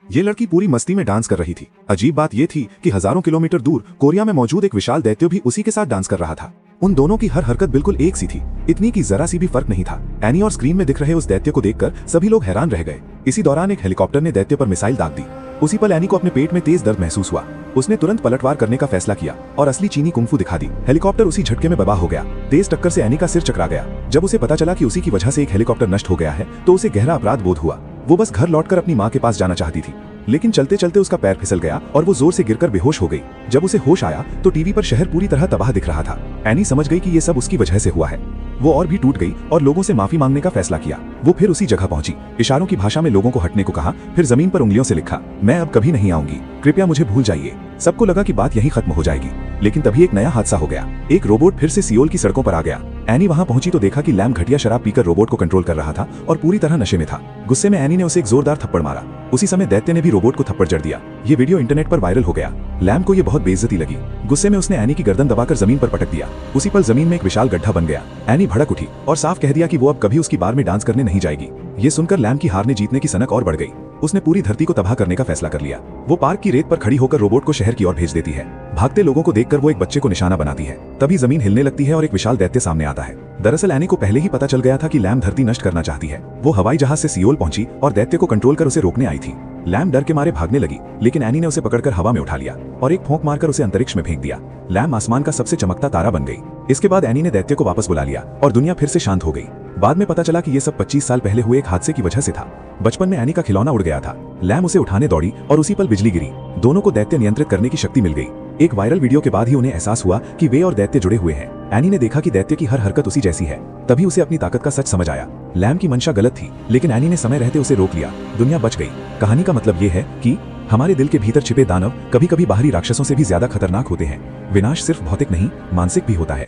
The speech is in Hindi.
ये लड़की पूरी मस्ती में डांस कर रही थी। अजीब बात ये थी कि हजारों किलोमीटर दूर कोरिया में मौजूद एक विशाल दैत्य भी उसी के साथ डांस कर रहा था। उन दोनों की हर हरकत बिल्कुल एक सी थी, इतनी कि जरा सी भी फर्क नहीं था। एनी और स्क्रीन में दिख रहे उस दैत्य को देखकर सभी लोग हैरान रह गए। इसी दौरान एक हेलीकॉप्टर ने दैत्य पर मिसाइल दाग दी। उसी पल एनी को अपने पेट में तेज दर्द महसूस हुआ। उसने तुरंत पलटवार करने का फैसला किया और असली चीनी कुंफू दिखा दी। हेलीकॉप्टर उसी झटके में बर्बाद हो गया। तेज टक्कर से एनी का सिर चकरा गया। जब उसे पता चला कि उसी की वजह से एक हेलीकॉप्टर नष्ट हो गया है तो उसे गहरा अपराध बोध हुआ। वो बस घर लौटकर अपनी माँ के पास जाना चाहती थी, लेकिन चलते चलते उसका पैर फिसल गया और वो जोर से गिरकर बेहोश हो गई। जब उसे होश आया तो टीवी पर शहर पूरी तरह तबाह दिख रहा था। एनी समझ गई कि ये सब उसकी वजह से हुआ है। वो और भी टूट गई और लोगों से माफी मांगने का फैसला किया। वो फिर उसी जगह पहुंची, इशारों की भाषा में लोगों को हटने को कहा, फिर जमीन पर उंगलियों से लिखा, मैं अब कभी नहीं आऊंगी, कृपया मुझे भूल जाइए। सबको लगा कि बात यहीं खत्म हो जाएगी, लेकिन तभी एक नया हादसा हो गया। एक रोबोट फिर से सियोल की सड़कों पर आ गया। एनी वहां पहुंची तो देखा कि लैम घटिया शराब पीकर रोबोट को कंट्रोल कर रहा था और पूरी तरह नशे में था। गुस्से में एनी ने उसे एक जोरदार थप्पड़ मारा। उसी समय दैत्य ने भी रोबोट को थप्पड़ जड़ दिया। ये वीडियो इंटरनेट पर वायरल हो गया। लैम को ये बहुत बेइज्जती लगी। गुस्से में उसने एनी की गर्दन दबाकर जमीन पर पटक दिया। उसी पल जमीन में एक विशाल गड्ढा बन गया। एनी भड़क उठी और साफ कह दिया कि वो अब कभी उसकी बार में डांस करने नहीं जाएगी। ये सुनकर लैम की हारने जीतने की सनक और बढ़ गई। उसने पूरी धरती को तबाह करने का फैसला कर लिया। वो पार्क की रेत पर खड़ी होकर रोबोट को शहर की ओर भेज देती है। भागते लोगों को देखकर वो एक बच्चे को निशाना बनाती है। तभी जमीन हिलने लगती है और एक विशाल दैत्य सामने आता है। दरअसल एनी को पहले ही पता चल गया था कि लैम धरती नष्ट करना चाहती है। वो हवाई जहाज से सियोल पहुंची और दैत्य को कंट्रोल कर उसे रोकने आई थी। लैम डर के मारे भागने लगी, लेकिन एनी ने उसे पकड़कर हवा में उठा लिया और एक फौंक मारकर उसे अंतरिक्ष में फेंक दिया। लैम आसमान का सबसे चमकता तारा बन गई। इसके बाद एनी ने दैत्य को वापस बुला लिया और दुनिया फिर से शांत हो गई। बाद में पता चला कि ये सब 25 साल पहले हुए एक हादसे की वजह से था। बचपन में एनी का खिलौना उड़ गया था। लैम उसे उठाने दौड़ी और उसी पल बिजली गिरी। दोनों को दैत्य नियंत्रित करने की शक्ति मिल गई। एक वायरल वीडियो के बाद ही उन्हें एहसास हुआ कि वे और दैत्य जुड़े हुए हैं। एनी ने देखा कि दैत्य की हर हरकत उसी जैसी है। तभी उसे अपनी ताकत का सच समझ आया। लैम की मंशा गलत थी, लेकिन एनी ने समय रहते उसे रोक लिया। दुनिया बच गई। कहानी का मतलब ये है कि हमारे दिल के भीतर छिपे दानव कभी कभी बाहरी राक्षसों से भी ज्यादा खतरनाक होते हैं। विनाश सिर्फ भौतिक नहीं, मानसिक भी होता है।